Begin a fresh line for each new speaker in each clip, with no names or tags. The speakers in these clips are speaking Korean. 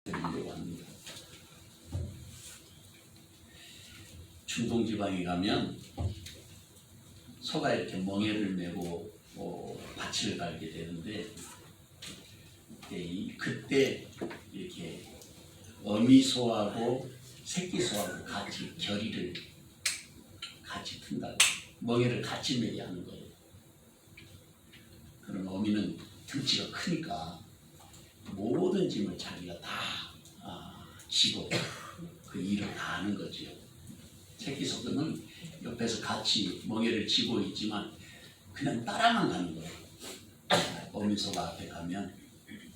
드리려고 합니다. 중동지방에 가면 소가 이렇게 멍에를 메고 밭을 갈게 되는데 그때 이렇게 어미소하고 새끼소하고 같이 결의를 같이 튼다고, 멍에를 같이 매야 하는 거예요. 그런 어미는 등치가 크니까 모든 짐을 자기가 다 지고 그 일을 다 하는 거죠. 새끼소는 옆에서 같이 멍에를 지고 있지만 그냥 따라만 가는 거예요. 어미소가 앞에 가면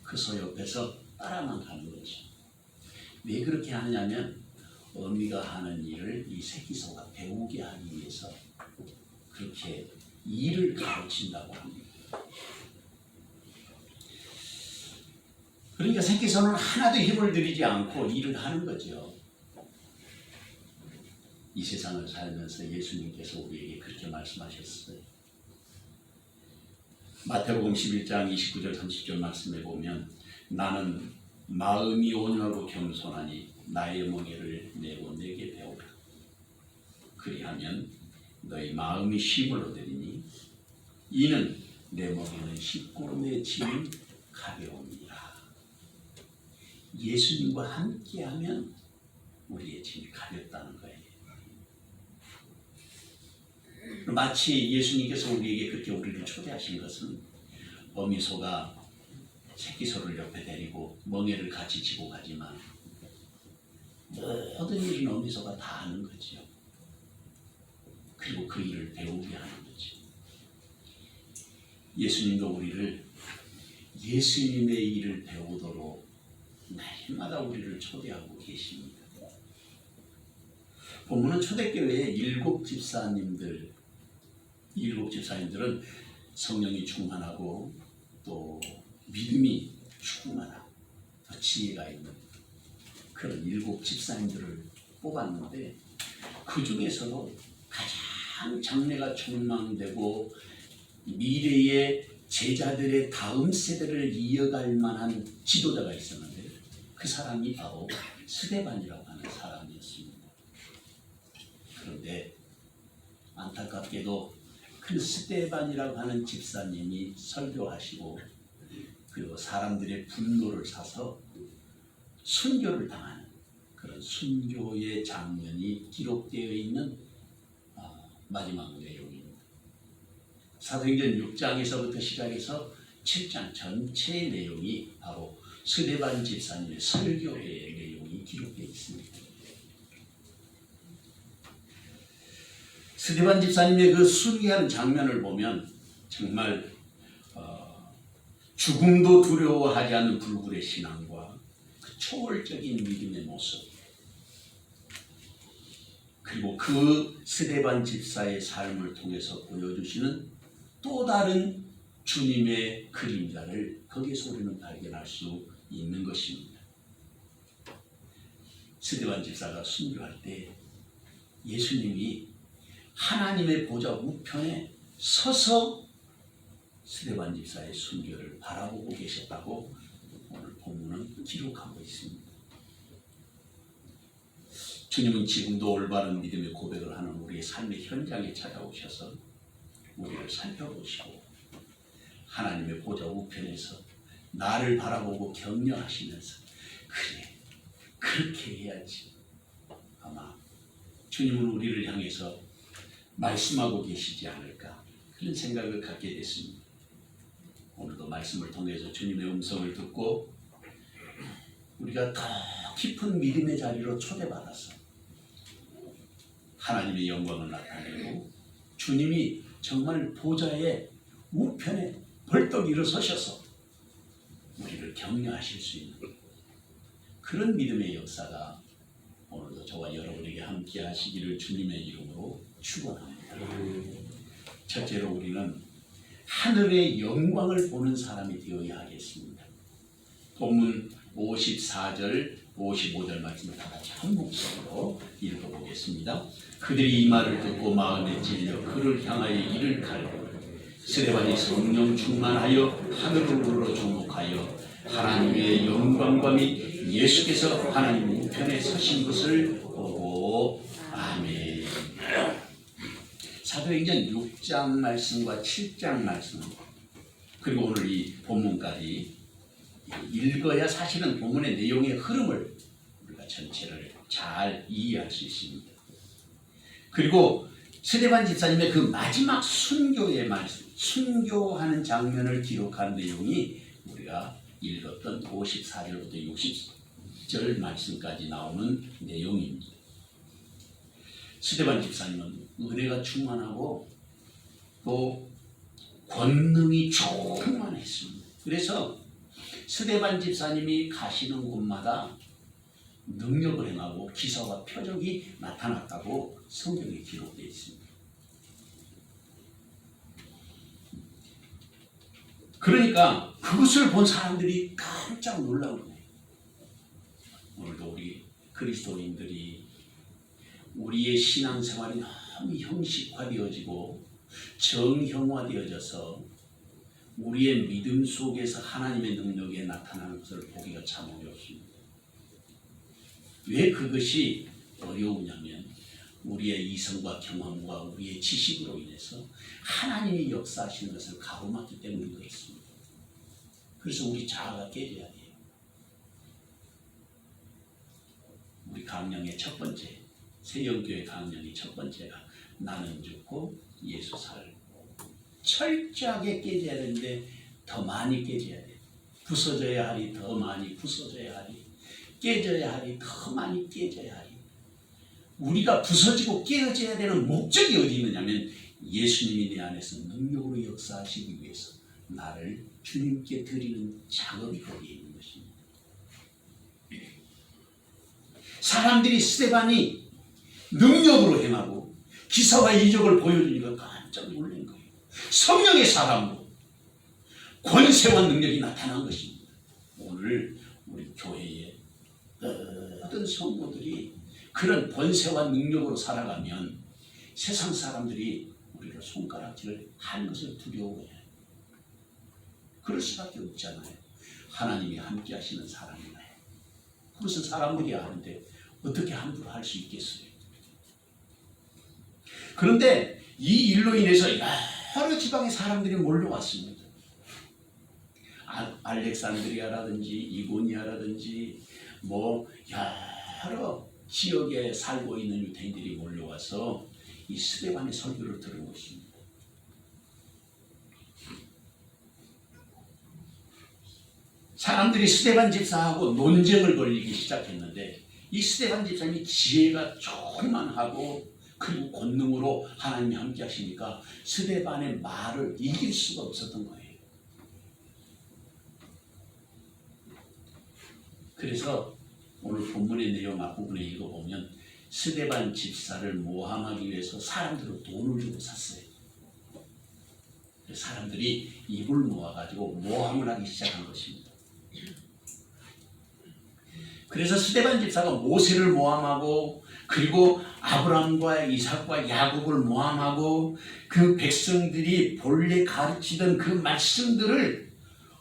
그 소 옆에서 따라만 가는 거죠. 왜 그렇게 하느냐면 어미가 하는 일을 이 새끼소가 배우게 하기 위해서 그렇게 일을 가르친다고 합니다. 그러니까 새끼소는 하나도 힘을 들이지 않고 일을 하는 거죠. 이 세상을 살면서 예수님께서 우리에게 그렇게 말씀하셨어요. 마태복음 11장 29절 30절 말씀에 보면 나는 마음이 온유하고 겸손하니 나의 멍에를 메고 내게 배우라. 그리하면 너희 마음이 쉼을 얻으리니 이는 내 멍에는 쉽고 내 짐은 가벼움이라. 예수님과 함께하면 우리의 짐이 가볍다는 거예요. 마치 예수님께서 우리에게 그렇게 우리를 초대하신 것은 어미소가 새끼소를 옆에 데리고 멍에를 같이 지고 가지만 모든 일은 어미소가 다 하는 거죠. 그리고 그 일을 배우게 하는 거죠. 예수님도 우리를 예수님의 일을 배우도록 날마다 우리를 초대하고 계십니다. 본문은 초대교회의 일곱 집사님들은 성령이 충만하고 또 믿음이 충만하고 또 지혜가 있는 그런 일곱 집사님들을 뽑았는데 그 중에서도 가장 장래가 촉망되고 미래의 제자들의 다음 세대를 이어갈 만한 지도자가 있었는데 그 사람이 바로 스데반이라고 하는 사람이었습니다. 그런데 안타깝게도 그 스데반이라고 하는 집사님이 설교하시고 그리고 사람들의 분노를 사서 순교를 당하는 그런 순교의 장면이 기록되어 있는 마지막 내용입니다. 사도행전 6장에서부터 시작해서 7장 전체의 내용이 바로 스데반 집사님의 설교의 내용이 기록되어 있습니다. 스데반 집사님의 그 순교하는 장면을 보면 정말 죽음도 두려워하지 않는 불굴의 신앙과 그 초월적인 믿음의 모습, 그리고 그 스데반 집사의 삶을 통해서 보여주시는 또 다른 주님의 그림자를 거기에서 우리는 발견할 수 있는 것입니다. 스데반 집사가 순교할 때 예수님이 하나님의 보좌 우편에 서서 스데반 집사의 순교를 바라보고 계셨다고 오늘 본문은 기록하고 있습니다. 주님은 지금도 올바른 믿음의 고백을 하는 우리의 삶의 현장에 찾아오셔서 우리를 살펴보시고 하나님의 보좌 우편에서 나를 바라보고 격려하시면서 그래, 그렇게 해야지. 아마 주님은 우리를 향해서 말씀하고 계시지 않을까 그런 생각을 갖게 됐습니다. 오늘도 말씀을 통해서 주님의 음성을 듣고 우리가 더 깊은 믿음의 자리로 초대받아서 하나님의 영광을 나타내고 주님이 정말 보좌의 우편에 벌떡 일어서셔서 우리를 격려하실 수 있는 그런 믿음의 역사가 오늘도 저와 여러분에게 함께 하시기를 주님의 이름으로 축원합니다. 첫째로 우리는 하늘의 영광을 보는 사람이 되어야 하겠습니다. 본문 54절, 55절 말씀을 다 같이 한 목소리로 읽어보겠습니다. 그들이 이 말을 듣고 마음에 찔려 그를 향하여 이를 갈고 스데반이 성령 충만하여 하늘을 우러러 주목하여 하나님의 영광과 및 예수께서 하나님 우편에 서신 것을 보고 아멘. 사도행전 6장 말씀과 7장 말씀 그리고 오늘 이 본문까지 읽어야 사실은 본문의 내용의 흐름을 우리가 전체를 잘 이해할 수 있습니다. 그리고 스데반 집사님의 그 마지막 순교의 말씀, 순교하는 장면을 기록한 내용이 우리가 읽었던 54절부터 60절 말씀까지 나오는 내용입니다. 스데반 집사님은 은혜가 충만하고 또 권능이 충만했습니다. 그래서 스데반 집사님이 가시는 곳마다 능력을 행하고 기사와 표적이 나타났다고 성경에 기록되어 있습니다. 그러니까 그것을 본 사람들이 깜짝 놀라운 거예요. 오늘도 우리 그리스도인들이 우리의 신앙생활이 너무 형식화되어지고 정형화되어져서 우리의 믿음 속에서 하나님의 능력에 나타나는 것을 보기가 참 어렵습니다. 왜 그것이 어려우냐면 우리의 이성과 경험과 우리의 지식으로 인해서 하나님이 역사하시는 것을 가로막기 때문인 것 같습니다. 그래서 우리 자아가 깨져야 돼요. 우리 강령의 첫 번째, 세영교회 강령의 첫 번째가 나는 죽고 예수 살고 철저하게 깨져야 되는데 더 많이 깨져야 돼요. 부서져야 하리 더 많이 부서져야 하리 깨져야 하리 더 많이 깨져야 하리. 우리가 부서지고 깨어져야 되는 목적이 어디 있느냐면 예수님이 내 안에서 능력으로 역사하시기 위해서 나를 주님께 드리는 작업이 거기에 있는 것입니다. 사람들이 스데반이 능력으로 행하고 기사와 이적을 보여주니까 깜짝 놀란 거예요. 성령의 사람으로 권세와 능력이 나타난 것입니다. 오늘 우리 교회에 모든 성도들이 그런 권세와 능력으로 살아가면 세상 사람들이 우리를 손가락질을 하는 것을 두려워해요. 그럴 수밖에 없잖아요. 하나님이 함께 하시는 사람이나요. 그것은 사람들이 아는데 어떻게 함부로 할 수 있겠어요. 그런데 이 일로 인해서 여러 지방의 사람들이 몰려왔습니다. 알렉산드리아라든지 이고니아라든지 여러 지역에 살고 있는 유대인들이 몰려와서 이 스데반의 설교를 들은 것입니다. 사람들이 스데반 집사하고 논쟁을 벌이기 시작했는데 이 스데반 집사님이 지혜가 충만하고 그리고 권능으로 하나님이 함께 하시니까 스데반의 말을 이길 수가 없었던 거예요. 그래서 오늘 본문의 내용 앞부분에 읽어보면 스데반 집사를 모함하기 위해서 사람들은 돈을 주고 샀어요. 사람들이 입을 모아가지고 모함을 하기 시작한 것입니다. 그래서 스데반 집사가 모세를 모함하고 그리고 아브라함과 이삭과 야곱을 모함하고 그 백성들이 본래 가르치던 그 말씀들을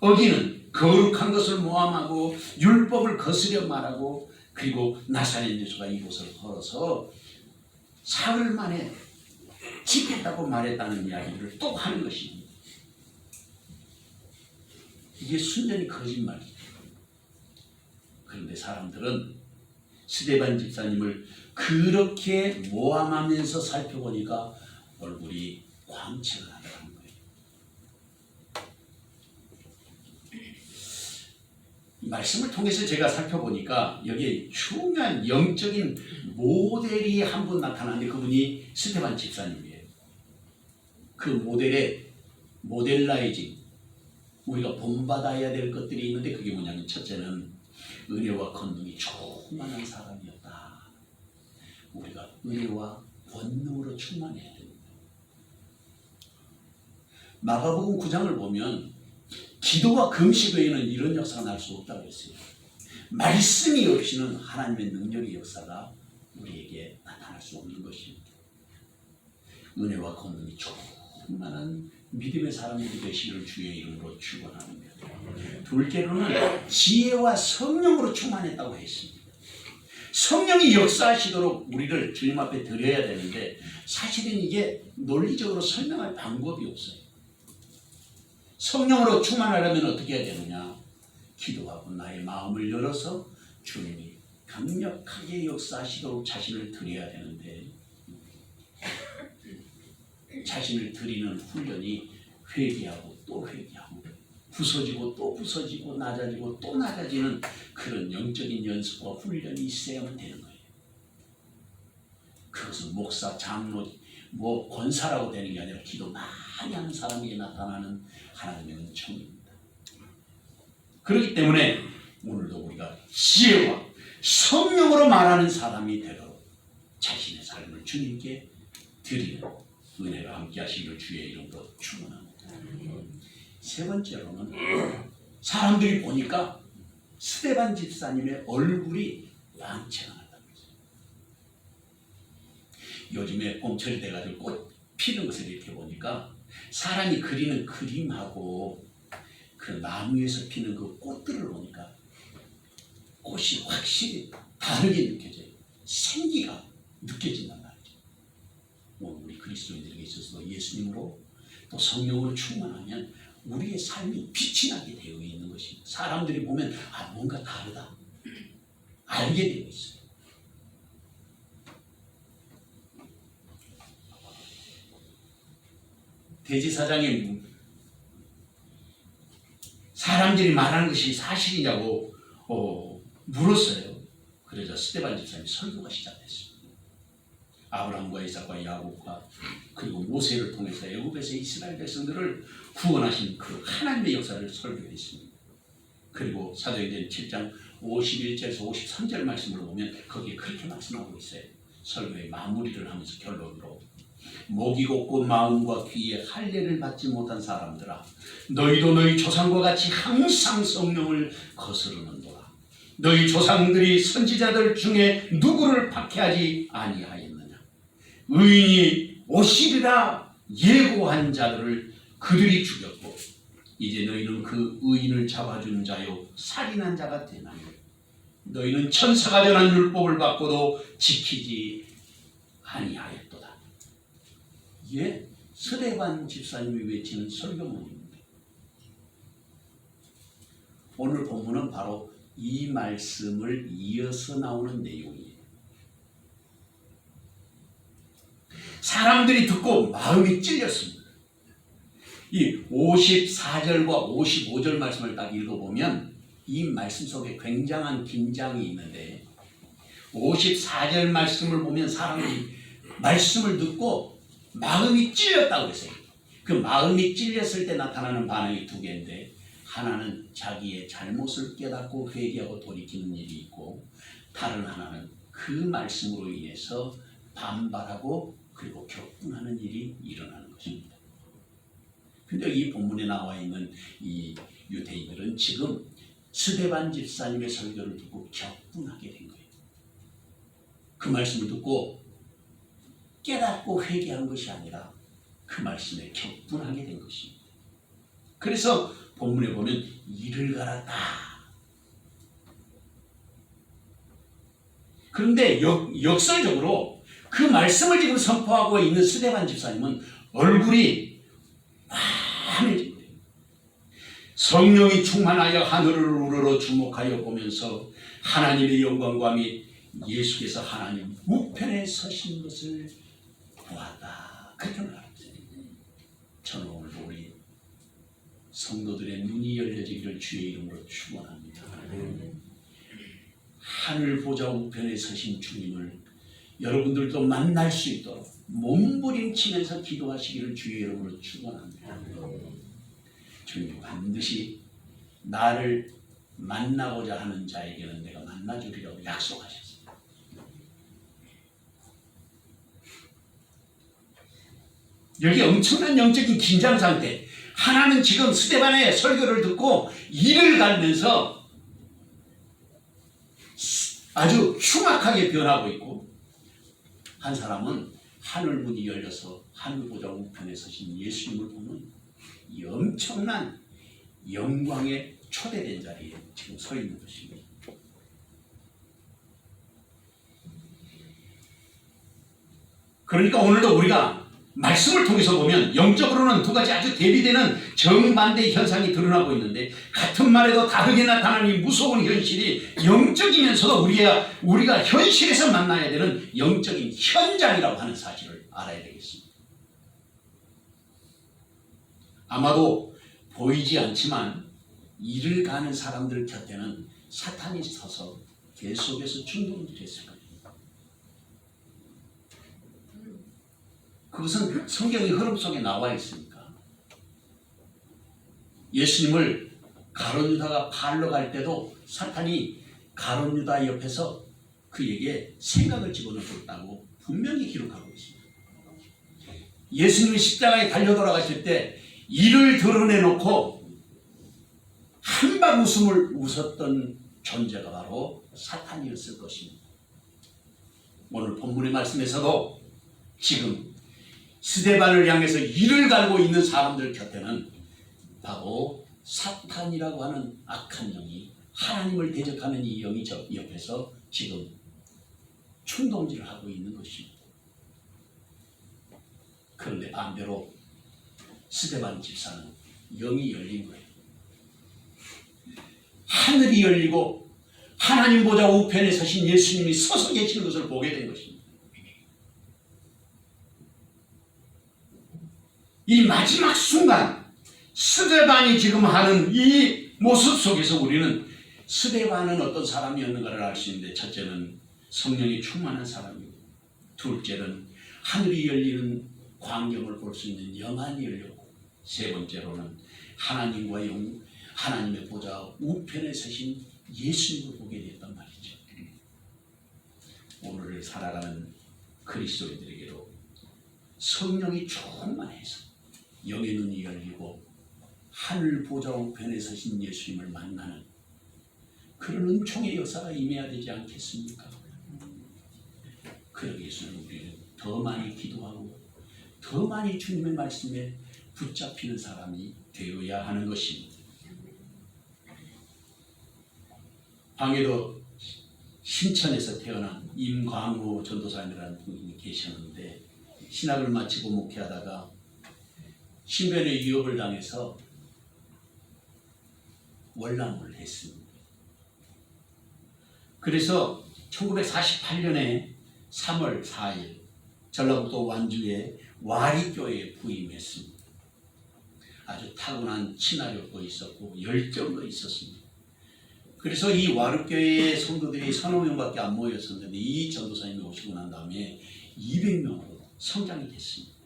어기는 거룩한 것을 모함하고 율법을 거스려 말하고 그리고 나사렛 예수가 이곳을 걸어서 사흘 만에 죽겠다고 말했다는 이야기를 또 하는 것입니다. 이게 순전히 거짓말이죠. 그런데 사람들은 스데반 집사님을 그렇게 모함하면서 살펴보니까 얼굴이 광채가 나더라는 거예요. 이 말씀을 통해서 제가 살펴보니까 여기에 중요한 영적인 모델이 한 분 나타나는데 그분이 스데반 집사님이에요. 그 모델의 모델라이징, 우리가 본받아야 될 것들이 있는데 그게 뭐냐면 첫째는 은혜와 권능이 충만한 사람이었다. 우리가 은혜와 권능으로 충만해야 됩니다. 마가복음 9장을 보면 기도와 금식 외에는 이런 역사가 날 수 없다고 했어요. 말씀이 없이는 하나님의 능력의 역사가 우리에게 나타날 수 없는 것입니다. 은혜와 권능이 충만한 믿음의 사람들이 되시기를 주의 이름으로 축원합니다. 둘째로는 지혜와 성령으로 충만했다고 했습니다. 성령이 역사하시도록 우리를 주님 앞에 드려야 되는데 사실은 이게 논리적으로 설명할 방법이 없어요. 성령으로 충만하려면 어떻게 해야 되느냐? 기도하고 나의 마음을 열어서 주님이 강력하게 역사하시도록 자신을 드려야 되는데 자신을 드리는 훈련이 회개하고 또 회개하고 부서지고 또 부서지고 낮아지고 또 낮아지는 그런 영적인 연습과 훈련이 있어야만 되는 거예요. 그것은 목사, 장로, 권사라고 되는 게 아니라 기도 많이 하는 사람에게 나타나는 하나님의 은총입니다. 그렇기 때문에 오늘도 우리가 지혜와 성령으로 말하는 사람이 되도록 자신의 삶을 주님께 드리는 은혜가 함께 하시기를 주의 이름으로 축원합니다. 세 번째로는 사람들이 보니까 스데반 집사님의 얼굴이 광채나다는 거죠. 요즘에 봄철이 돼가지고 꽃 피는 것을 이렇게 보니까 사람이 그리는 그림하고 그 나무에서 피는 그 꽃들을 보니까 꽃이 확실히 다르게 느껴져요. 생기가 느껴진단 말이죠. 오늘 우리 그리스도인들에게 있어서 예수님으로 또 성령으로 충만하면 우리의 삶이 빛이 나게 되어 있는 것입니다. 사람들이 보면 뭔가 다르다 알게 되어 있어요. 대지사장이 사람들이 말하는 것이 사실이냐고 물었어요. 그러자 스데반 집사님이 설교가 시작됐습니다. 아브라함과 이삭과 야곱과 그리고 모세를 통해서 애굽에서 이스라엘 백성들을 구원하신 그 하나님의 역사를 설교했습니다. 그리고 사도행전 7장 51절에서 53절 말씀을 보면 거기에 그렇게 말씀하고 있어요. 설교의 마무리를 하면서 결론으로 목이 곧고 마음과 귀에 할례를 받지 못한 사람들아 너희도 너희 조상과 같이 항상 성령을 거스르는도다. 너희 조상들이 선지자들 중에 누구를 박해하지 아니하였느냐. 의인이 오시리라 예고한 자들을 그들이 죽였고 이제 너희는 그 의인을 잡아준 자요 살인한 자가 되나니 너희는 천사가 전한 율법을 받고도 지키지 아니하였도다. 이게 스데반 집사님이 외치는 설교문입니다. 오늘 본문은 바로 이 말씀을 이어서 나오는 내용이에요. 사람들이 듣고 마음이 찔렸습니다. 이 54절과 55절 말씀을 딱 읽어보면 이 말씀 속에 굉장한 긴장이 있는데 54절 말씀을 보면 사람들이 말씀을 듣고 마음이 찔렸다고 했어요. 그 마음이 찔렸을 때 나타나는 반응이 두 개인데 하나는 자기의 잘못을 깨닫고 회개하고 돌이키는 일이 있고 다른 하나는 그 말씀으로 인해서 반발하고 그리고 격분하는 일이 일어나는 것입니다. 근데 이 본문에 나와 있는 이 유대인들은 지금 스데반 집사님의 설교를 듣고 격분하게 된 거예요. 그 말씀을 듣고 깨닫고 회개한 것이 아니라 그 말씀에 격분하게 된 것입니다. 그래서 본문에 보면 이를 갈았다. 그런데 역설적으로 그 말씀을 지금 선포하고 있는 스데반 집사님은 얼굴이 환해진 거예요. 성령이 충만하여 하늘을 우러러 주목하여 보면서 하나님의 영광과 및 예수께서 하나님 우편에 서신 것을 보았다. 그렇게 말합니다. 저는 오늘도 우리 성도들의 눈이 열려지기를 주의 이름으로 축원합니다. 하늘 보좌 우편에 서신 주님을 여러분들도 만날 수 있도록 몸부림치면서 기도하시기를 주의 이름으로 축원합니다. 주님 반드시 나를 만나고자 하는 자에게는 내가 만나주리라고 약속하셨습니다. 여기 엄청난 영적인 긴장 상태. 하나는 지금 스데반의 설교를 듣고 이를 갈면서 아주 흉악하게 변하고 있고 한 사람은 하늘 문이 열려서 하늘 보좌 우편에 서신 예수님을 보는 이 엄청난 영광의 초대된 자리에 지금 서 있는 것입니다. 그러니까 오늘도 우리가 말씀을 통해서 보면 영적으로는 두 가지 아주 대비되는 정반대의 현상이 드러나고 있는데, 같은 말에도 다르게 나타나는 이 무서운 현실이 영적이면서도 우리가 현실에서 만나야 되는 영적인 현장이라고 하는 사실을 알아야 되겠습니다. 아마도 보이지 않지만 일을 가는 사람들 곁에는 사탄이 서서 계속해서 충동을 했을 거예요. 그것은 성경의 흐름 속에 나와 있으니까. 예수님을 가룟 유다가 팔러 갈 때도 사탄이 가룟 유다 옆에서 그에게 생각을 집어넣었다고 분명히 기록하고 있습니다. 예수님이 십자가에 달려 돌아가실 때 이를 드러내놓고 한방 웃음을 웃었던 존재가 바로 사탄이었을 것입니다. 오늘 본문의 말씀에서도 지금 스데반을 향해서 이를 갈고 있는 사람들 곁에는 바로 사탄이라고 하는 악한 영이, 하나님을 대적하는 이 영이 저 옆에서 지금 충동질을 하고 있는 것입니다. 그런데 반대로 스데반 집사는 영이 열린 거예요. 하늘이 열리고 하나님 보좌 우편에 서신 예수님이 서서 계시는 것을 보게 된 것입니다. 이 마지막 순간 스데반이 지금 하는 이 모습 속에서 우리는 스데반은 어떤 사람이었는가를 알 수 있는데, 첫째는 성령이 충만한 사람이고, 둘째는 하늘이 열리는 광경을 볼 수 있는 영안이 열렸고, 세 번째로는 하나님의 보좌 우편에 서신 예수님을 보게 되었단 말이죠. 오늘을 살아가는 그리스도인들에게도 성령이 충만해서 영의 눈이 열리고 하늘 보좌 우편에 서신 예수님을 만나는 그런 은총의 역사가 임해야 되지 않겠습니까? 그러기 위해서는 우리는 더 많이 기도하고 더 많이 주님의 말씀에 붙잡히는 사람이 되어야 하는 것입니다. 방에도 신천에서 태어난 임광우 전도사님이라는 분이 계셨는데, 신학을 마치고 목회하다가 신변의 유혹을 당해서 월남을 했습니다. 그래서 1948년에 3월 4일 전라북도 완주의 와리교회에 부임했습니다. 아주 타고난 친화력도 있었고 열정도 있었습니다. 그래서 이 와리교회의 성도들이 서너 명밖에 안 모였었는데, 이 전도사님이 오시고 난 다음에 200명으로 성장이 됐습니다.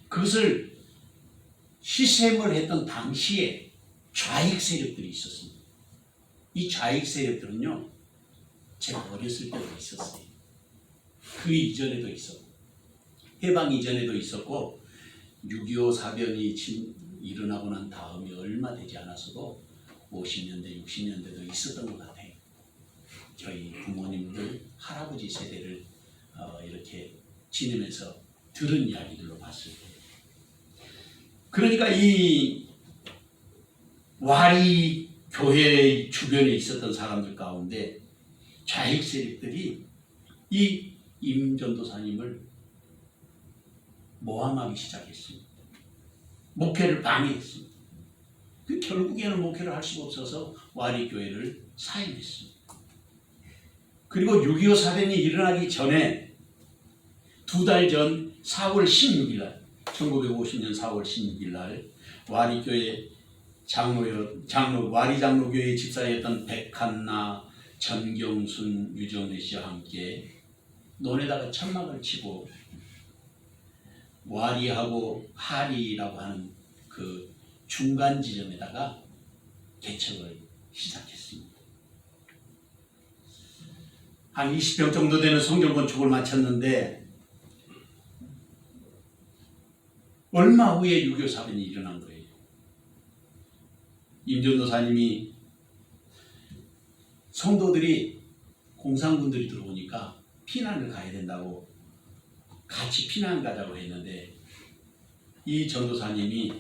그것을 시샘을 했던 당시에 좌익 세력들이 있었습니다. 이 좌익 세력들은요, 제가 어렸을 때도 있었어요. 그 이전에도 있었고, 해방 이전에도 있었고, 6.25 사변이 일어나고 난 다음에 얼마 되지 않았어도 50년대, 60년대도 있었던 것 같아요. 저희 부모님들, 할아버지 세대를 이렇게 지내면서 들은 이야기들로 봤을 때, 그러니까 이 와리 교회 주변에 있었던 사람들 가운데 좌익 세력들이 이 임 전도사님을 모함하기 시작했습니다. 목회를 방해했습니다. 결국에는 목회를 할 수가 없어서 와리 교회를 사임했습니다. 그리고 6.25 사변이 일어나기 전에 2달 전 4월 16일 날, 1950년 4월 16일 날 와리교회 와리 장로교회 집사였던 백한나, 전경순, 유정래 씨와 함께 논에다가 천막을 치고 와리하고 하리라고 하는 그 중간 지점에다가 개척을 시작했습니다. 한 20평 정도 되는 성전 건축을 마쳤는데, 얼마 후에 6.25 사변이 일어난 거예요. 임 전도사님이 성도들이, 공산군들이 들어오니까 피난을 가야 된다고 같이 피난 가자고 했는데, 이 전도사님이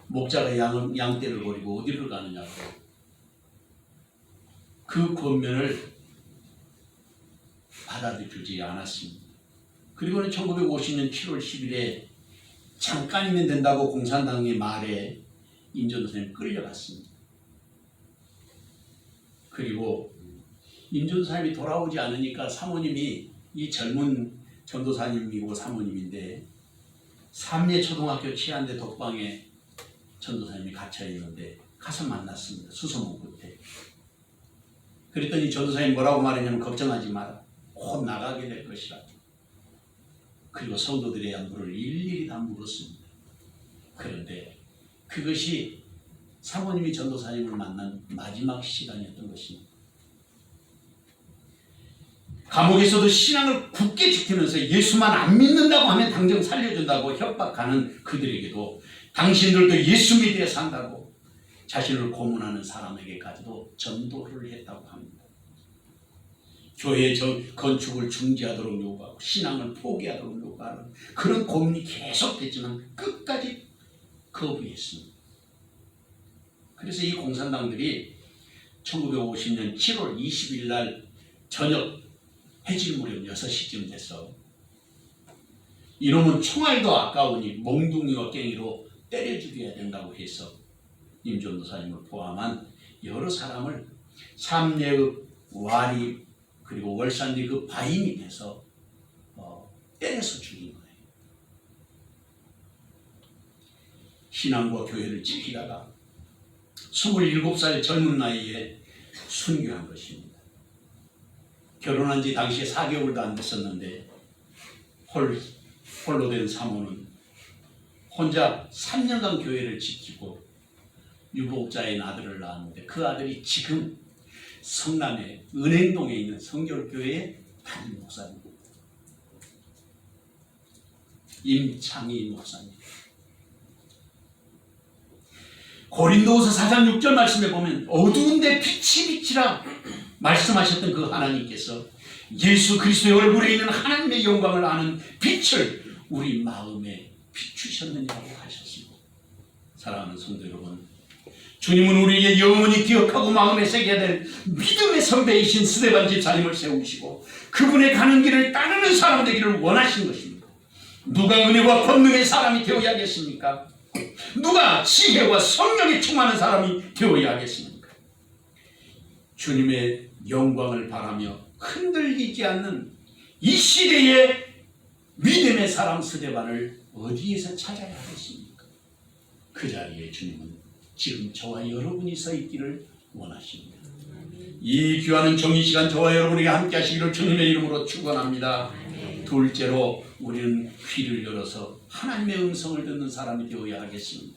목자가 양떼를 버리고 어디를 가느냐고. 그 권면을 받아들이지 않았습니다. 그리고는 1950년 7월 10일에 잠깐이면 된다고 공산당의 말에 임전도사님 끌려갔습니다. 그리고 임전도사님이 돌아오지 않으니까 사모님이, 이 젊은 전도사님이고 사모님인데, 삼례 초등학교 치안대 독방에 전도사님이 갇혀 있는데 가서 만났습니다. 수소문 끝에. 그랬더니 전도사님이 뭐라고 말했냐면, 걱정하지 마라, 곧 나가게 될 것이라. 그리고 성도들의 안부를 일일이 다 물었습니다. 그런데 그것이 사모님이 전도사님을 만난 마지막 시간이었던 것입니다. 감옥에서도 신앙을 굳게 지키면서 예수만 안 믿는다고 하면 당장 살려준다고 협박하는 그들에게도 당신들도 예수 믿어야 산다고 자신을 고문하는 사람에게까지도 전도를 했다고 합니다. 교회 건축을 중지하도록 요구하고 신앙을 포기하도록 요구하는 그런 고문이 계속됐지만 끝까지 거부했습니다. 그래서 이 공산당들이 1950년 7월 20일 날 저녁 해질 무렵 6시쯤 돼서 이놈은 총알도 아까우니 몽둥이와 깽이로 때려 죽여야 된다고 해서 임전도사님을 포함한 여러 사람을 삼례읍, 와리, 그리고 월산리 그 바위 밑에서 때려서 죽인 거예요. 신앙과 교회를 지키다가 27살 젊은 나이에 순교한 것입니다. 결혼한 지 당시에 4개월도 안 됐었는데 홀로 된 사모는 혼자 3년간 교회를 지키고 유복자인 아들을 낳았는데 그 아들이 지금 성남의 은행동에 있는 성결교회의 담임 목사입니다. 임창희 목사님. 고린도후서 4장 6절 말씀에 보면 어두운데 빛이 빛이라 말씀하셨던 그 하나님께서 예수 그리스도의 얼굴에 있는 하나님의 영광을 아는 빛을 우리 마음에 비추셨느냐고 하셨습니다. 사랑하는 성도 여러분, 주님은 우리에게 영원히 기억하고 마음에 새겨야 될 믿음의 선배이신 스데반 집사님을 세우시고 그분의 가는 길을 따르는 사람 되기를 원하신 것입니다. 누가 은혜와 권능의 사람이 되어야 하겠습니까? 누가 지혜와 성령이 충만한 사람이 되어야 하겠습니까? 주님의 영광을 바라며 흔들리지 않는 이 시대의 믿음의 사람 스데반을 어디에서 찾아야 하겠습니까? 그 자리에 주님은 지금 저와 여러분이 서 있기를 원하십니다. 이 귀한 정의 시간 저와 여러분에게 함께 하시기를 주님의 이름으로 축원합니다. 둘째로 우리는 귀를 열어서 하나님의 음성을 듣는 사람이 되어야 하겠습니다.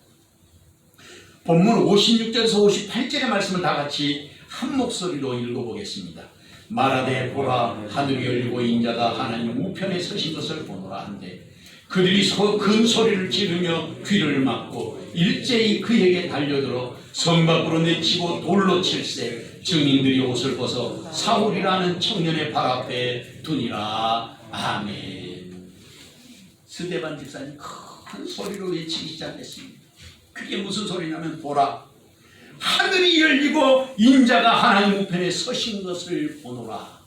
본문 56절에서 58절의 말씀을 다 같이 한 목소리로 읽어보겠습니다. 말하되 보라 하늘이 열리고 인자가 하나님 우편에 서신 것을 보노라 한데 그들이 큰 소리를 지르며 귀를 막고 일제히 그에게 달려들어 성 밖으로 내치고 돌로 칠세 증인들이 옷을 벗어 사울이라는 청년의 발 앞에 두니라. 아멘. 스데반 집사님 큰 소리로 외치기 시작했습니다. 그게 무슨 소리냐면 보라 하늘이 열리고 인자가 하나님 우편에 서신 것을 보노라.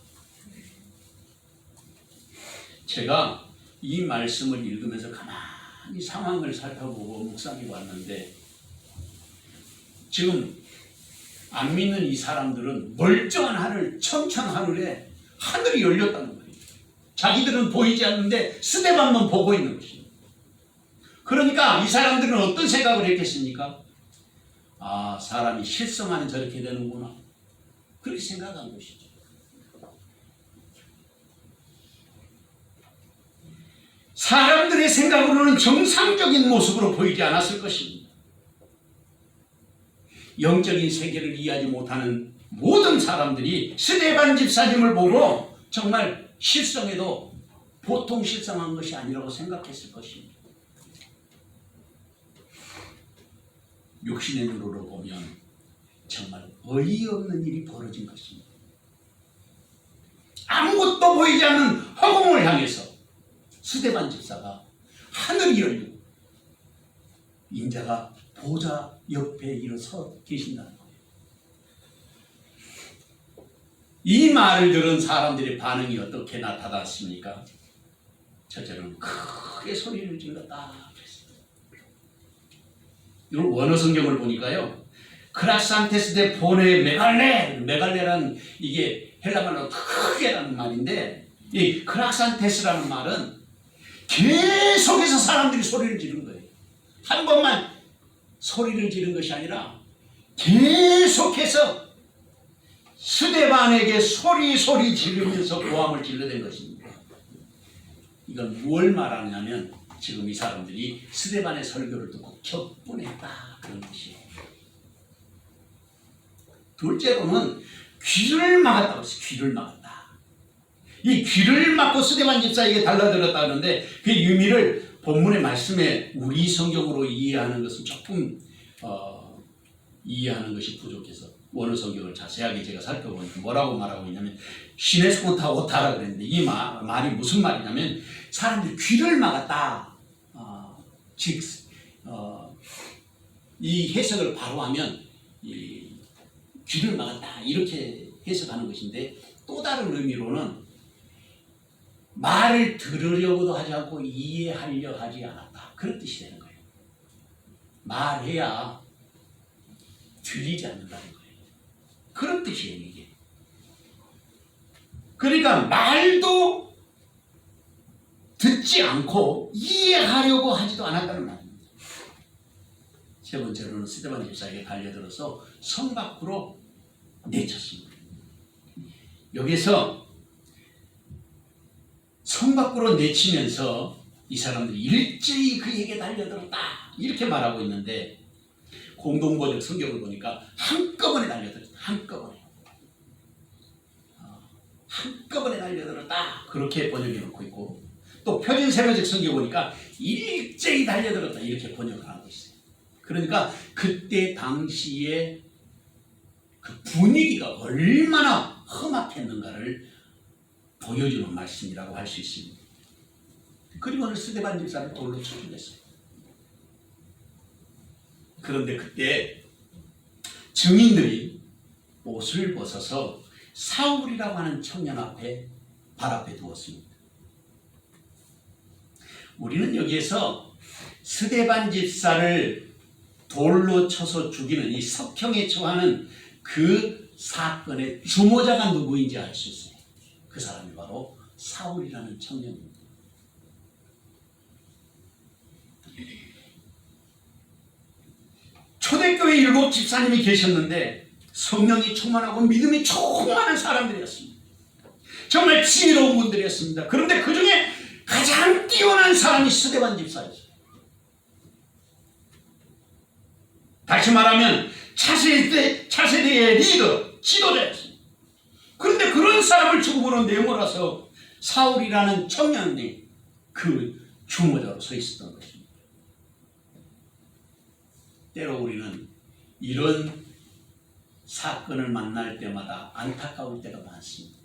제가 이 말씀을 읽으면서 가만히 상황을 살펴보고 묵상해 봤는데 지금 안 믿는 이 사람들은 멀쩡한 하늘, 천천 하늘에 하늘이 열렸다는 거예요. 자기들은 보이지 않는데 스데반만 보고 있는 것입니다. 그러니까 이 사람들은 어떤 생각을 했겠습니까? 아, 사람이 실성하면 저렇게 되는구나. 그렇게 생각한 것이죠. 사람들의 생각으로는 정상적인 모습으로 보이지 않았을 것입니다. 영적인 세계를 이해하지 못하는 모든 사람들이 스데반 집사님을 보고 정말 실성에도 보통 실성한 것이 아니라고 생각했을 것입니다. 육신의 눈으로 보면 정말 어이없는 일이 벌어진 것입니다. 아무것도 보이지 않는 허공을 향해서 스데반 집사가 하늘이 열리고 인자가 보좌 옆에 일어서 계신다는 거예요. 이 말을 들은 사람들의 반응이 어떻게 나타났습니까? 첫째는 크게 소리를 질렀다 그랬어요. 이걸 원어 성경을 보니까요, 크라산테스 데 보네 메갈레라는 이게 헬라말로 크게라는 말인데, 이 크라산테스라는 말은 계속해서 사람들이 소리를 지른 거예요. 한 번만 소리를 지른 것이 아니라 계속해서 스데반에게 소리 지르면서 고함을 질러댄 것입니다. 이건 뭘 말하냐면 지금 이 사람들이 스데반의 설교를 듣고 격분했다 그런 뜻이에요. 둘째로는 귀를 막았다고 했어요. 귀를 막았다. 이 귀를 막고 스데반 집사에게 달라들었다 하는데 그 의미를 본문의 말씀에 우리 성경으로 이해하는 것은 조금 이해하는 것이 부족해서 원어 성경을 자세하게 제가 살펴보니까 뭐라고 말하고 있냐면 시네스코타 오타라 그랬는데 이 말이 무슨 말이냐면 사람들이 귀를 막았다. 즉 이 해석을 바로 하면 이 귀를 막았다 이렇게 해석하는 것인데, 또 다른 의미로는 말을 들으려고도 하지 않고 이해하려 하지 않았다 그런 뜻이 되는 거예요. 말해야 들리지 않는다는 거예요. 그런 뜻이에요 이게. 그러니까 말도 듣지 않고 이해하려고 하지도 않았다는 말입니다. 세 번째로는 스데반 집사에게 달려들어서 성 밖으로 내쳤습니다. 여기서 성 밖으로 내치면서 이 사람들이 일제히 그에게 달려들었다 이렇게 말하고 있는데, 공동번역 성경을 보니까 한꺼번에 달려들었다. 한꺼번에 달려들었다 그렇게 번역해 놓고 있고, 또 표준 세번역 성경 보니까 일제히 달려들었다 이렇게 번역을 하고 있어요. 그러니까 그때 당시에 그 분위기가 얼마나 험악했는가를 보여주는 말씀이라고 할 수 있습니다. 그리고 오늘 스데반 집사를 돌로 쳐 죽였어요. 그런데 그때 증인들이 옷을 벗어서 사울이라고 하는 청년 앞에 발 앞에 두었습니다. 우리는 여기에서 스데반 집사를 돌로 쳐서 죽이는 이 석형에 처하는 그 사건의 주모자가 누구인지 알 수 있어요. 그 사람이 바로 사울이라는 청년입니다. 초대교회 7 집사님이 계셨는데 성령이 충만하고 믿음이 충만한 사람들이었습니다. 정말 지혜로운 분들이었습니다. 그런데 그 중에 가장 뛰어난 사람이 스데반 집사였어요. 다시 말하면 차세대의 리더, 지도자였습니다. 그런데 그런 사람을 죽음으로 내몰아서 사울이라는 청년이 그 주모자로 서 있었던 것입니다. 때로 우리는 이런 사건을 만날 때마다 안타까울 때가 많습니다.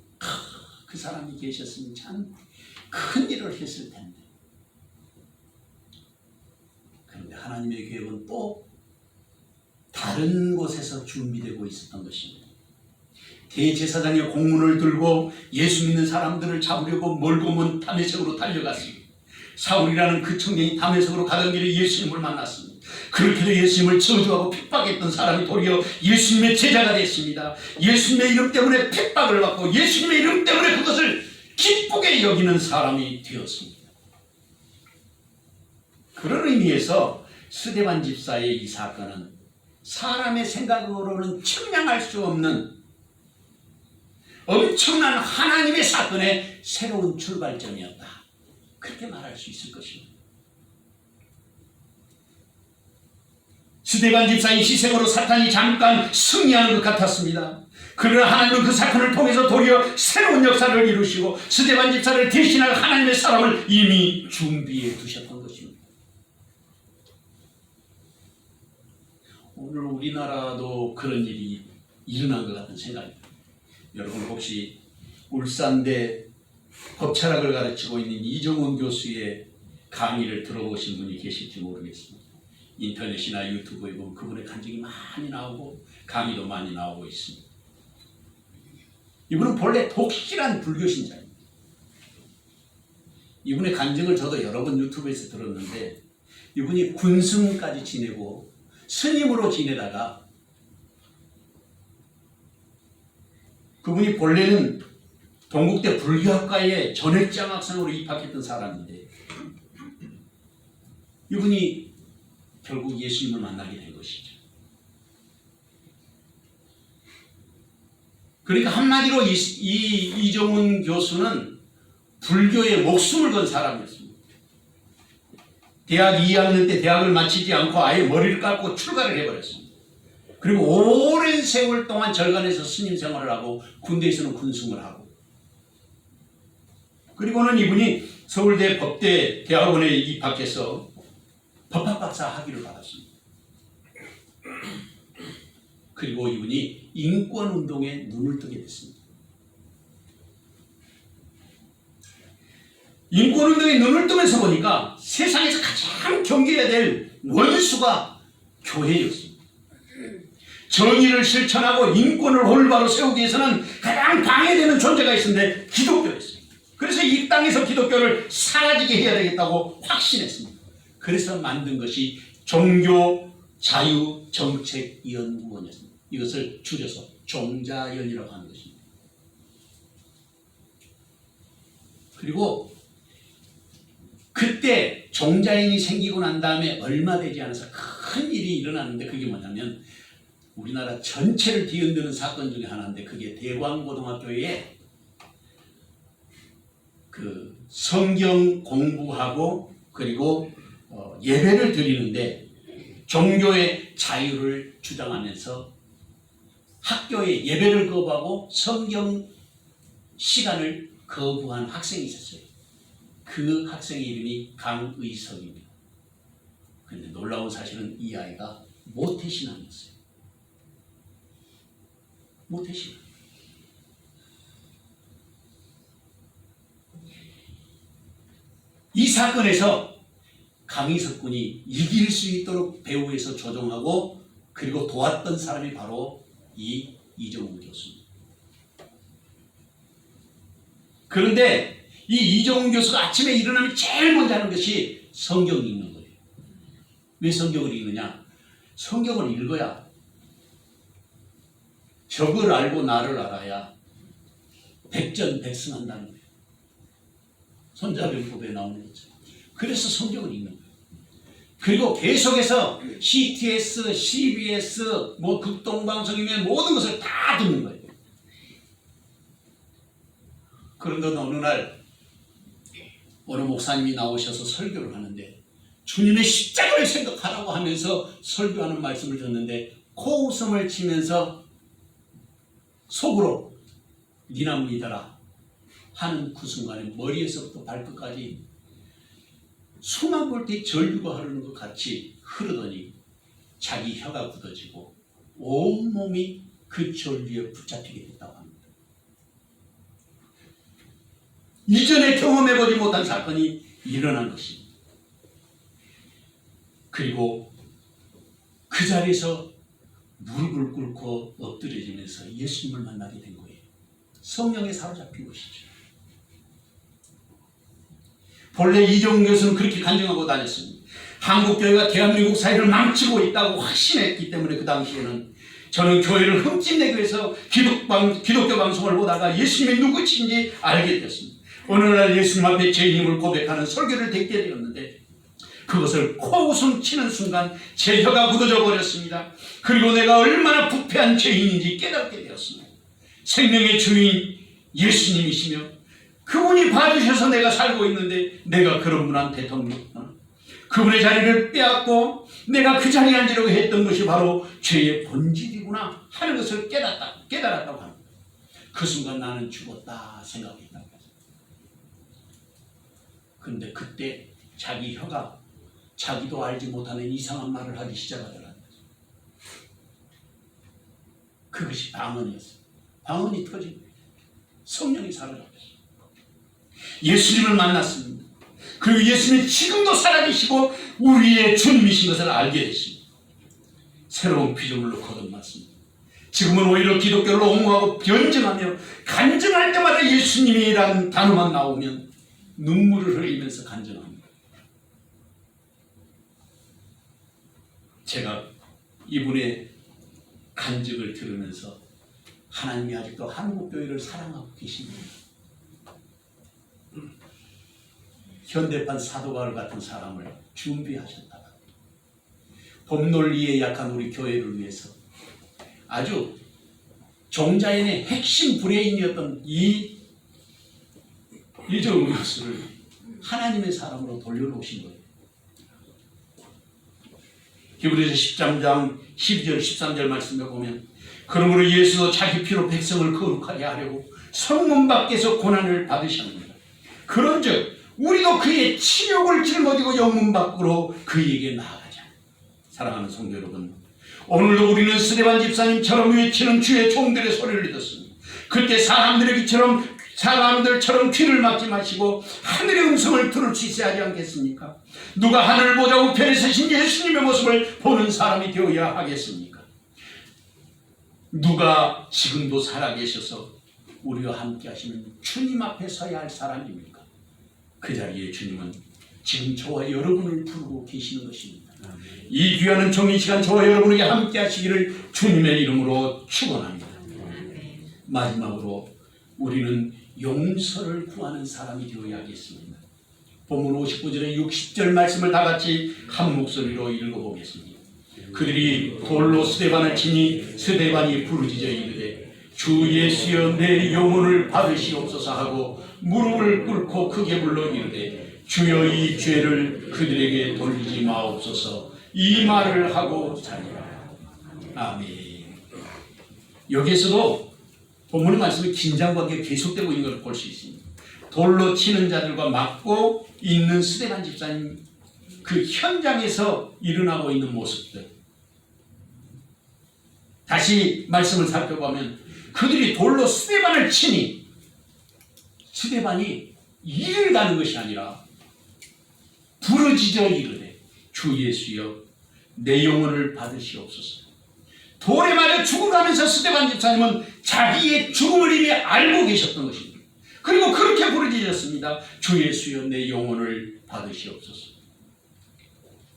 그 사람이 계셨으면 참 큰 일을 했을 텐데. 그런데 하나님의 계획은 또 다른 곳에서 준비되고 있었던 것입니다. 대제사장의 공문을 들고 예수 믿는 사람들을 잡으려고 멀고 먼 다메섹으로 달려갔습니다. 사울이라는 그 청년이 다메섹으로 가던 길에 예수님을 만났습니다. 그렇게도 예수님을 저주하고 핍박했던 사람이 도리어 예수님의 제자가 됐습니다. 예수님의 이름 때문에 핍박을 받고 예수님의 이름 때문에 그것을 기쁘게 여기는 사람이 되었습니다. 그런 의미에서 스데반 집사의 이 사건은 사람의 생각으로는 측량할 수 없는 엄청난 하나님의 사건의 새로운 출발점이었다. 그렇게 말할 수 있을 것입니다. 스데반 집사의 희생으로 사탄이 잠깐 승리하는 것 같았습니다. 그러나 하나님은 그 사건을 통해서 도리어 새로운 역사를 이루시고 스데반 집사를 대신할 하나님의 사람을 이미 준비해 두셨던 것입니다. 오늘 우리나라도 그런 일이 일어난 것 같은 생각입니다. 여러분 혹시 울산대 법철학을 가르치고 있는 이정훈 교수의 강의를 들어보신 분이 계실지 모르겠습니다. 인터넷이나 유튜브에 보면 그분의 간증이 많이 나오고 강의도 많이 나오고 있습니다. 이분은 본래 독실한 불교 신자입니다. 이분의 간증을 저도 여러 번 유튜브에서 들었는데 이분이 군승까지 지내고 스님으로 지내다가 그분이 본래는 동국대 불교학과에 전액장 학생으로 입학했던 사람인데 이분이 결국 예수님을 만나게 된 것이죠. 그러니까 한마디로 이종훈 교수는 불교에 목숨을 건 사람이었습니다. 대학 2학년 때 대학을 마치지 않고 아예 머리를 깎고 출가를 해버렸습니다. 그리고 오랜 세월 동안 절간에서 스님 생활을 하고 군대에서는 군승을 하고 그리고는 이분이 서울대 법대 대학원에 입학해서 법학박사 학위를 받았습니다. 그리고 이분이 인권운동에 눈을 뜨게 됐습니다. 인권운동에 눈을 뜨면서 보니까 세상에서 가장 경계해야 될 원수가 교회였습니다. 정의를 실천하고 인권을 올바로 세우기 위해서는 가장 방해되는 존재가 있었는데 기독교였습니다. 그래서 이 땅에서 기독교를 사라지게 해야 되겠다고 확신했습니다. 그래서 만든 것이 종교자유정책연구원이었습니다. 이것을 줄여서 종자연이라고 하는 것입니다. 그리고 그때 종자연이 생기고 난 다음에 얼마 되지 않아서 큰 일이 일어났는데 그게 뭐냐면 우리나라 전체를 뒤흔드는 사건 중에 하나인데 그게 대광고등학교에 그 성경 공부하고 그리고 예배를 드리는데 종교의 자유를 주장하면서 학교에 예배를 거부하고 성경 시간을 거부한 학생이 있었어요. 그 학생의 이름이 강의석입니다. 그런데 놀라운 사실은 이 아이가 모태신앙이었어요. 모태신앙. 이 사건에서 강의석 군이 이길 수 있도록 배후에서 조종하고 그리고 도왔던 사람이 바로 이 이종훈 교수입니다. 그런데 이 이종훈 교수가 아침에 일어나면 제일 먼저 하는 것이 성경 읽는 거예요. 왜 성경을 읽느냐? 성경을 읽어야 적을 알고 나를 알아야 백전백승한다는 거예요. 손자병법에 나오는 거죠. 그래서 성경을 읽는 거예요. 그리고 계속해서 CTS, CBS, 극동방송이면 모든 것을 다 듣는 거예요. 그런데 어느 날 어느 목사님이 나오셔서 설교를 하는데 주님의 십자가를 생각하라고 하면서 설교하는 말씀을 듣는데 코웃음을 치면서 속으로 니나 믿어라 하는 그 순간에 머리에서부터 발끝까지 수만 볼 때 절규가 흐르는 것 같이 흐르더니 자기 혀가 굳어지고 온몸이 그 절규에 붙잡히게 됐다고 합니다. 이전에 경험해보지 못한 사건이 일어난 것입니다. 그리고 그 자리에서 무릎을 꿇고 엎드려지면서 예수님을 만나게 된 거예요. 성령에 사로잡힌 것이죠. 본래 이종훈 교수는 그렇게 간증하고 다녔습니다. 한국교회가 대한민국 사회를 망치고 있다고 확신했기 때문에 그 당시에는 저는 교회를 흠집내기 위해서 기독교 방송을 보다가 예수님이 누구신지 알게 되었습니다. 어느 날 예수님 앞에 죄인임을 고백하는 설교를 듣게 되었는데 그것을 코웃음 치는 순간 제 혀가 굳어져 버렸습니다. 그리고 내가 얼마나 부패한 죄인인지 깨닫게 되었습니다. 생명의 주인 예수님이시며 그분이 봐주셔서 내가 살고 있는데 내가 그런 분한테 그분의 자리를 빼앗고 내가 그 자리에 앉으려고 했던 것이 바로 죄의 본질이구나 하는 것을 깨달았다고 합니다. 그 순간 나는 죽었다 생각했다고 합니다. 그런데 그때 자기 혀가 자기도 알지 못하는 이상한 말을 하기 시작하더라는 거죠. 그것이 방언이었어요. 방언이 터진 거예요. 성령이 사로잡혔어요. 예수님을 만났습니다. 그리고 예수님이 지금도 살아계시고 우리의 주님이신 것을 알게 됐습니다. 새로운 피조물로 거듭났습니다. 지금은 오히려 기독교를 옹호하고 변증하며 간증할 때마다 예수님이라는 단어만 나오면 눈물을 흘리면서 간증합니다. 제가 이분의 간증을 들으면서 하나님이 아직도 한국교회를 사랑하고 계십니다. 현대판 사도바울 같은 사람을 준비하셨다가 법 논리에 약한 우리 교회를 위해서 아주 종자연의 핵심 브레인이었던 이정우 교수를 하나님의 사람으로 돌려놓으신 거예요. 히브리서 13장 12절 13절 말씀에 보면 그러므로 예수도 자기 피로 백성을 거룩하게 하려고 성문 밖에서 고난을 받으셨습니다. 그런즉 우리도 그의 치욕을 짊어지고 영문 밖으로 그에게 나아가자. 사랑하는 성도 여러분, 오늘도 우리는 스데반 집사님처럼 외치는 주의 종들의 소리를 듣습니다. 그때 사람들처럼 귀를 막지 마시고 하늘의 음성을 들을 수 있어야 하지 않겠습니까? 누가 하늘 보좌 우편에 서신 예수님의 모습을 보는 사람이 되어야 하겠습니까? 누가 지금도 살아계셔서 우리와 함께 하시는 주님 앞에 서야 할 사람입니까? 그 자리에 주님은 지금 저와 여러분을 부르고 계시는 것입니다. 이 귀한 정리 시간 저와 여러분에게 함께 하시기를 주님의 이름으로 축원합니다. 마지막으로 우리는 용서를 구하는 사람이 되어야겠습니다. 본문 59절에 60절 말씀을 다 같이 한 목소리로 읽어보겠습니다. 그들이 돌로 스데반을 치니 스데반이 부르짖어 이르되 주 예수여 내 영혼을 받으시옵소서 하고 무릎을 꿇고 크게 불러 이르되 주여 이 죄를 그들에게 돌리지 마옵소서 이 말을 하고 자니라. 아멘. 여기에서도 본문의 말씀이 긴장관계가 계속되고 있는 걸 볼 수 있습니다. 돌로 치는 자들과 맞고 있는 스데반 집사님 그 현장에서 일어나고 있는 모습들, 다시 말씀을 살펴보면 그들이 돌로 스데반을 치니 스데반이 일을 가는 것이 아니라 부르짖어 이르되 주 예수여 내 영혼을 받으시옵소서. 돌에 맞아 죽어가면서 스데반 집사님은 자기의 죽음을 이미 알고 계셨던 것입니다. 그리고 그렇게 부르짖었습니다. 주 예수여 내 영혼을 받으시옵소서.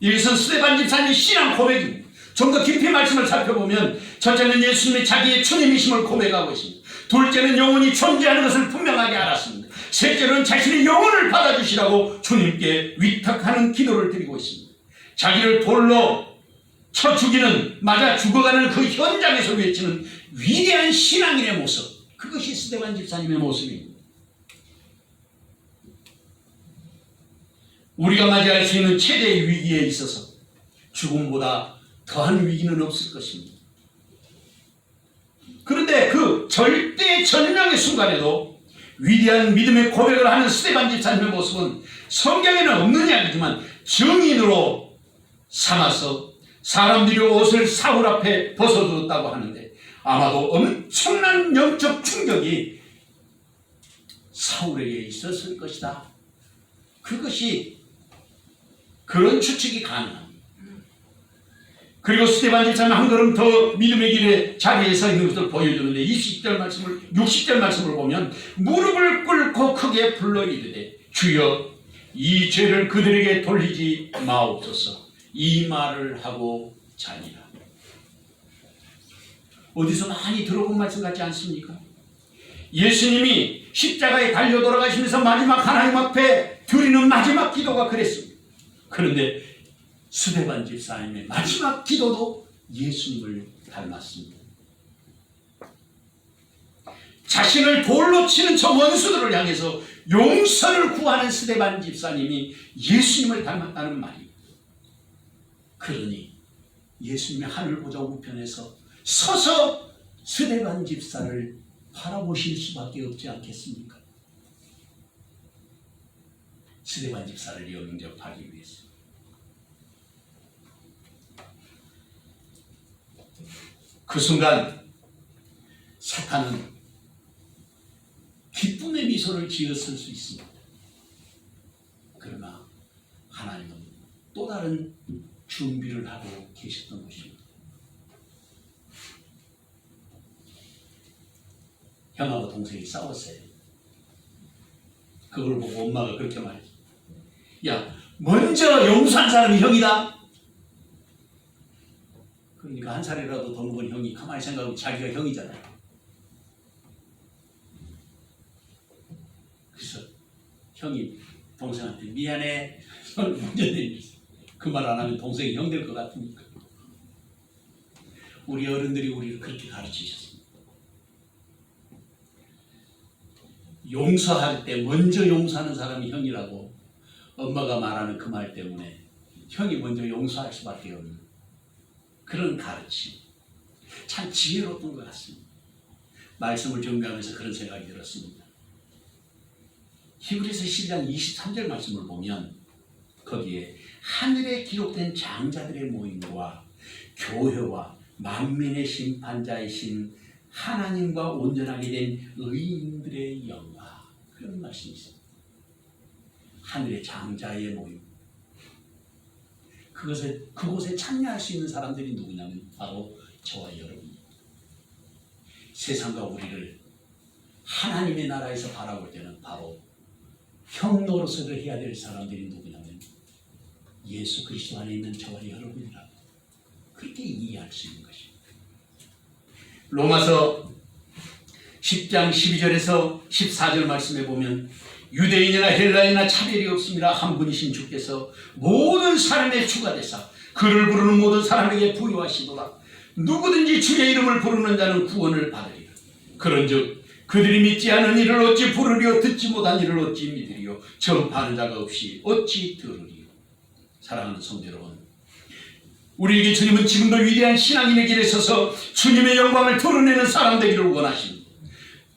이것은 스데반 집사님의 신앙 고백입니다. 좀 더 깊이 말씀을 살펴보면 첫째는 예수님이 자기의 주님이심을 고백하고 있습니다. 둘째는 영혼이 존재하는 것을 분명하게 알았습니다. 셋째는 자신의 영혼을 받아주시라고 주님께 위탁하는 기도를 드리고 있습니다. 자기를 돌로 쳐 죽이는, 맞아 죽어가는 그 현장에서 외치는 위대한 신앙인의 모습, 그것이 스데반 집사님의 모습입니다. 우리가 맞이할 수 있는 최대의 위기에 있어서 죽음보다 더한 위기는 없을 것입니다. 그런데 그 절대 전명의 순간에도 위대한 믿음의 고백을 하는 스데반 집사님의 모습은 성경에는 없는 이야기지만 증인으로 삼아서 사람들이 옷을 사울 앞에 벗어두었다고 하는데 아마도 엄청난 영적 충격이 사울에게 있었을 것이다. 그것이 그런 추측이 가능합니다. 그리고 스데반 집사님 한 걸음 더 믿음의 길에 자리에 서 있는 것을 보여주는데 60절 말씀을 보면 무릎을 꿇고 크게 불러 이르되 주여 이 죄를 그들에게 돌리지 마옵소서 이 말을 하고 자니라. 어디서 많이 들어본 말씀 같지 않습니까? 예수님이 십자가에 달려 돌아가시면서 마지막 하나님 앞에 드리는 마지막 기도가 그랬습니다. 그런데 스데반 집사님의 마지막 기도도 예수님을 닮았습니다. 자신을 돌로 치는 저 원수들을 향해서 용서를 구하는 스데반 집사님이 예수님을 닮았다는 말입니다. 그러니 예수님이 하늘 보좌 우편에서 서서 스데반 집사를 바라보실 수밖에 없지 않겠습니까? 스데반 집사를 영접하기 위해서. 그 순간 사탄은 기쁨의 미소를 지었을 수 있습니다. 그러나 빠른 준비를 하고 계셨던 것입니다. 형하고 동생이 싸웠어요. 그걸 보고 엄마가 그렇게 말했어. 야, 먼저 용서한 사람이 형이다. 그러니까 한 살이라도 더 먹은 형이 가만히 생각하면 자기가 형이잖아요. 그래서 형이 동생한테 미안해 손을 먼저 내밀었어. 그 말 안 하면 동생이 형 될 것 같으니까. 우리 어른들이 우리를 그렇게 가르치셨습니다. 용서할 때 먼저 용서하는 사람이 형이라고 엄마가 말하는 그 말 때문에 형이 먼저 용서할 수밖에 없는 그런 가르침. 참 지혜로웠던 것 같습니다. 말씀을 준비하면서 그런 생각이 들었습니다. 히브리서 10장 23절 말씀을 보면 거기에 하늘에 기록된 장자들의 모임과 교회와 만민의 심판자이신 하나님과 온전하게 된 의인들의 영광, 그런 말씀이 있습니다. 하늘의 장자의 모임. 그곳에 참여할 수 있는 사람들이 누구냐면 바로 저와 여러분입니다. 세상과 우리를 하나님의 나라에서 바라볼 때는 바로 형 노릇을 해야 될 사람들이 누구냐면 예수 그리스도 안에 있는 저와 여러분이라고 그렇게 이해할 수 있는 것입니다. 로마서 10장 12절에서 14절 말씀에 보면 유대인이나 헬라인이나 차별이 없습니다. 한 분이신 주께서 모든 사람의 주가 되사 그를 부르는 모든 사람에게 부여하시도다. 누구든지 주의 이름을 부르는 자는 구원을 받으리라. 그런즉 그들이 믿지 않은 이를 어찌 부르리요 듣지 못한 이를 어찌 믿으리요 전파하는 자가 없이 어찌 들으리요. 사랑하는 성도 여러분, 우리에게 주님은 지금도 위대한 신앙인의 길에 서서 주님의 영광을 드러내는 사람 되기를 원하십니다.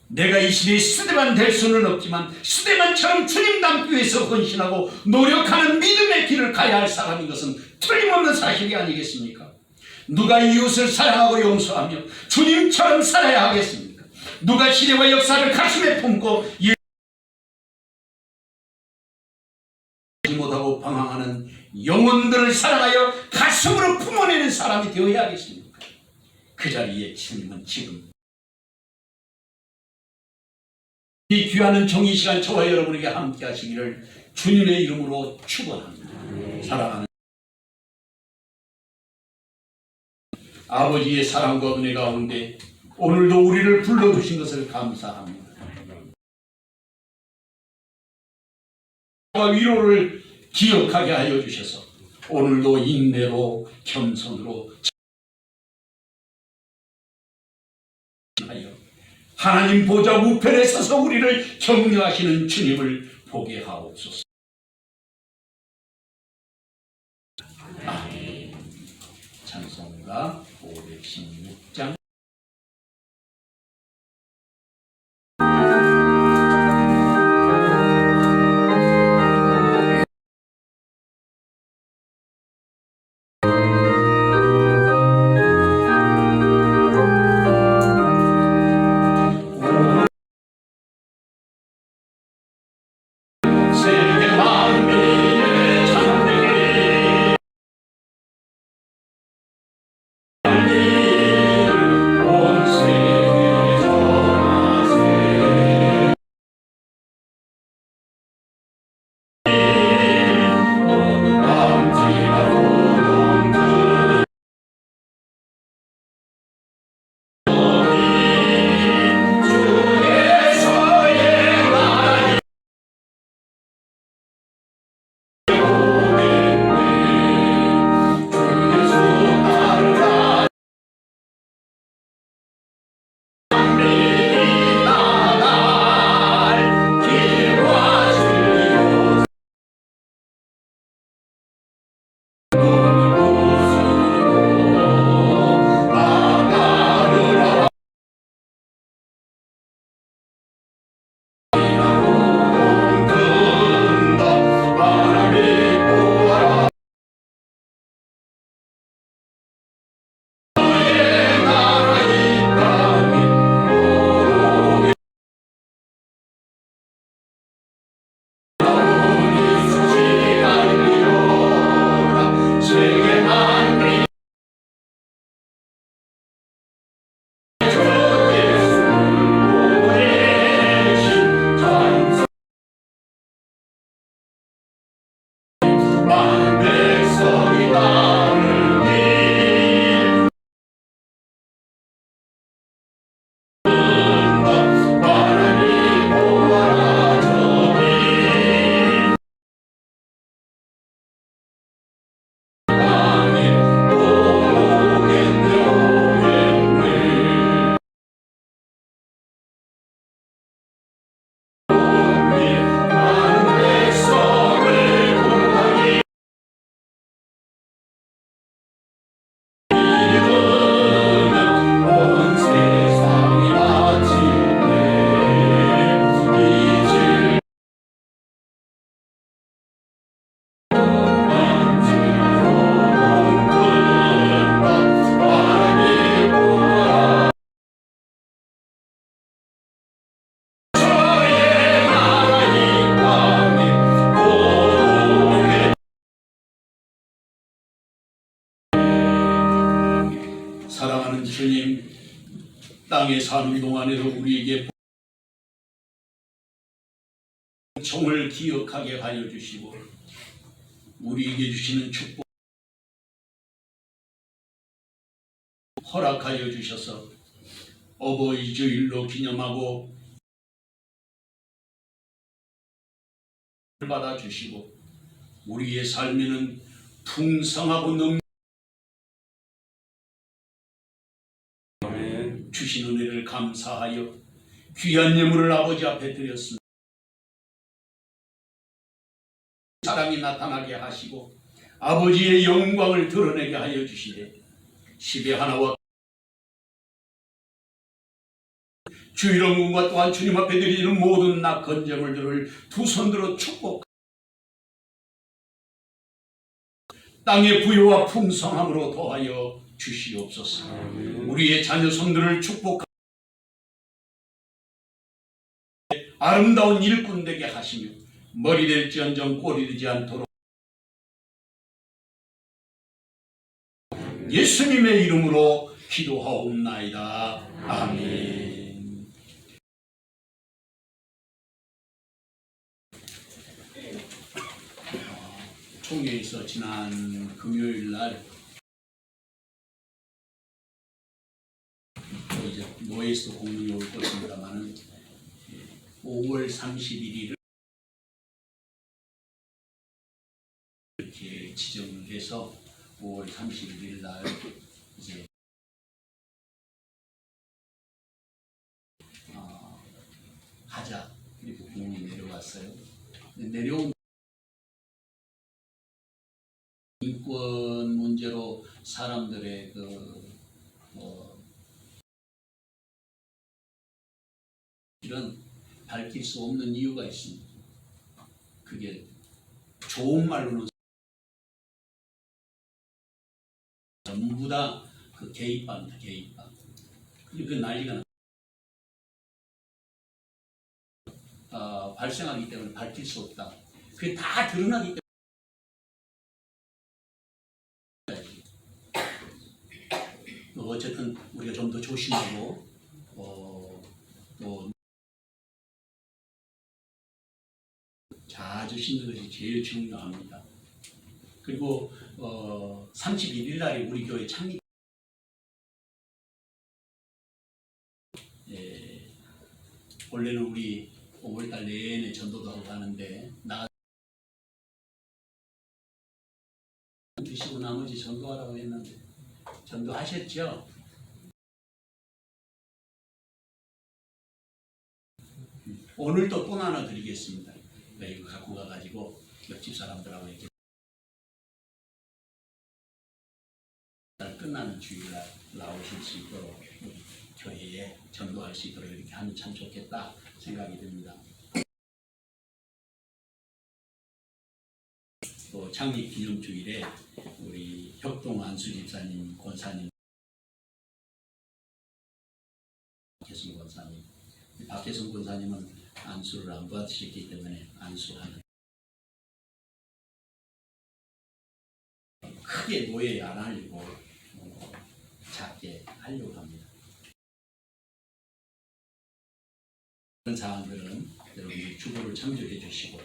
내가 이 시대의 스데반 될 수는 없지만 스데반처럼 주님 닮기 위해서 헌신하고 노력하는 믿음의 길을 가야 할 사람인 것은 틀림없는 사실이 아니겠습니까? 누가 이웃을 사랑하고 용서하며 주님처럼 살아야 하겠습니까? 누가 시대와 역사를 가슴에 품고 못하고 방황하는 영혼들을 사랑하여 가슴으로 품어내는 사람이 되어야 하겠습니까? 그 자리에 주님은 지금 이 귀한 정의 시간 저와 여러분에게 함께 하시기를 주님의 이름으로 축원합니다. 사랑하는 아버지의 사랑과 은혜 가운데 오늘도 우리를 불러주신 것을 감사합니다. 위로를 기억하게 하여 주셔서 오늘도 인내로 겸손으로 하여 하나님 보좌 우편에 서서 우리를 격려하시는 주님을 보게 하옵소서. 아멘. 찬송가 516장 사랑하는 주님, 땅에 사는 동안에도 우리에게 종을 기억하게 하여 주시고 우리에게 주시는 축복 허락하여 주셔서 어버이 주일로 기념하고 받아 주시고 우리의 삶에는 풍성하고 주신 은혜를 감사하여 귀한 예물을 아버지 앞에 드렸습니다. 사랑이 나타나게 하시고 아버지의 영광을 드러내게 하여 주시되 10의 하나와 주일원군과 또한 주님 앞에 드리는 모든 낙헌 제물들을 두 손들어 축복 땅의 부요와 풍성함으로 더하여 주시옵소서. 우리의 자녀 손들을 축복하고 아름다운 일꾼 되게 하시며 머리 될지언정 꼬리 되지 않도록 예수님의 이름으로 기도하옵나이다. 아멘. 총회에서 지난 금요일 날 이제 노예에서 공문이 올 것입니다만은 5월 31일을 이렇게 지정을 해서 5월 31일 날 이제 하자 이렇게 공문이 내려왔어요. 내려온 인권 문제로 사람들의 이런 밝힐 수 없는 이유가 있습니다. 그게 좋은 말로는 전부 다 그 개입반이다, 개입반. 그 난리가 발생하기 때문에 밝힐 수 없다. 그게 다 드러나기 때문에 어쨌든 우리가 좀 더 조심하고 또 자주 씻는 것이 제일 중요합니다. 그리고 31일 날에 우리 교회 창립 원래는 우리 5월달 내내 전도도 하고 하는데 드시고 나머지 전도하라고 했는데 전도하셨죠? 오늘 또 나눠드리겠습니다. 이거 갖고 가가지고 옆집 사람들하고 이렇게 끝나는 주일날 나오실 수 있도록 교회에 전도할 수 있도록 이렇게 하면 참 좋겠다 생각이 듭니다. 또 창립 기념주일에 우리 혁동 안수 집사님, 권사님, 박혜순 권사님, 박혜순 권사님은 안수를 안 받으셨기 때문에 안수하는 크게 노예 안 하려고 작게 하려고 합니다. 그런 사항들은 여러분들 주보를 참조해 주시고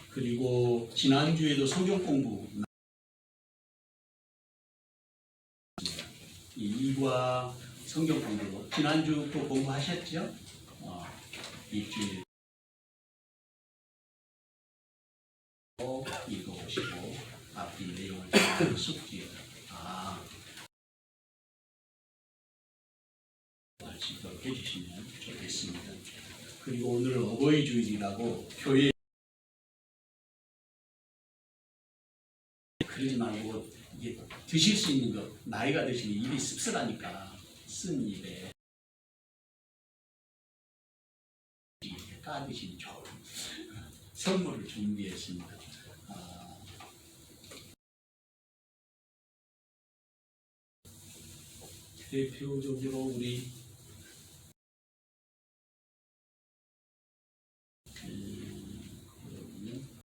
그리고 지난주에도 성경 공부 이과 성경 공부 지난주 또 공부하셨죠? 일주일 읽어보시고 앞뒤 내용을 잘 숙지해 할 수 있도록 해주시면 좋겠습니다. 그리고 오늘 어버이 주일이라고 교회 그러지 말고 이게 드실 수 있는 거 나이가 드시면 입이 씁쓸하니까 쓴 입에 이렇게 까드시면 좋은 선물을 준비했습니다. 대표적으로 우리